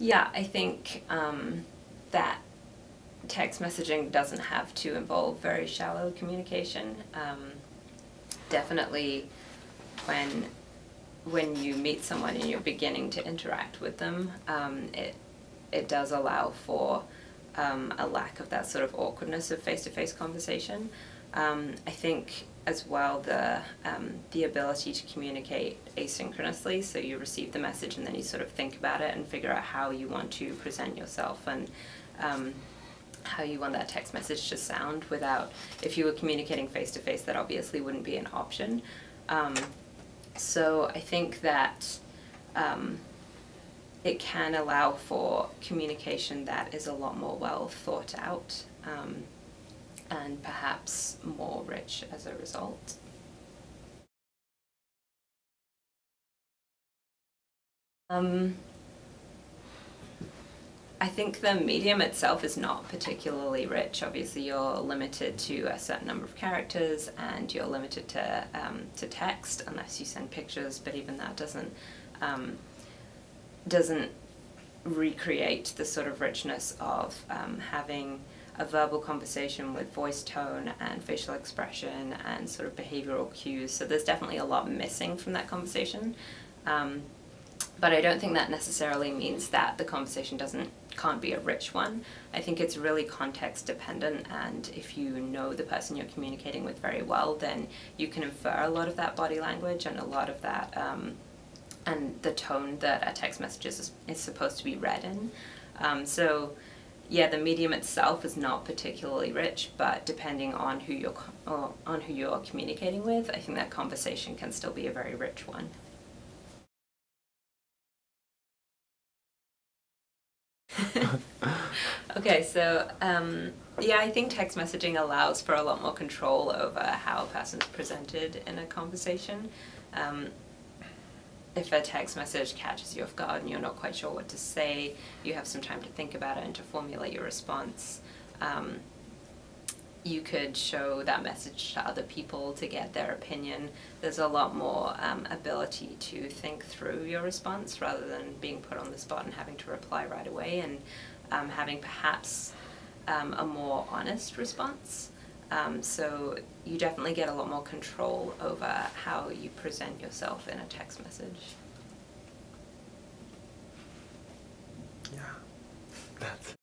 Yeah, I think that text messaging doesn't have to involve very shallow communication. Definitely when you meet someone and you're beginning to interact with them, it does allow for a lack of that sort of awkwardness of face-to-face conversation. I think as well the ability to communicate asynchronously, so you receive the message and then you sort of think about it and figure out how you want to present yourself and how you want that text message to sound without, if you were communicating face-to-face, that obviously wouldn't be an option. So I think that it can allow for communication that is a lot more well thought out and perhaps more rich as a result. I think the medium itself is not particularly rich. Obviously, you're limited to a certain number of characters, and you're limited to text unless you send pictures. But even that doesn't recreate the sort of richness of having a verbal conversation with voice tone and facial expression and sort of behavioral cues. So there's definitely a lot missing from that conversation. But I don't think that necessarily means that the conversation can't be a rich one. I think it's really context dependent, and if you know the person you're communicating with very well, then you can infer a lot of that body language and a lot of that and the tone that a text message is supposed to be read in. So yeah, the medium itself is not particularly rich, but depending on who you're communicating with, I think that conversation can still be a very rich one. Okay, so yeah, I think text messaging allows for a lot more control over how a person's presented in a conversation. If a text message catches you off guard and you're not quite sure what to say, you have some time to think about it and to formulate your response. You could show that message to other people to get their opinion. There's a lot more ability to think through your response rather than being put on the spot and having to reply right away, and having perhaps a more honest response. So you definitely get a lot more control over how you present yourself in a text message. Yeah, that's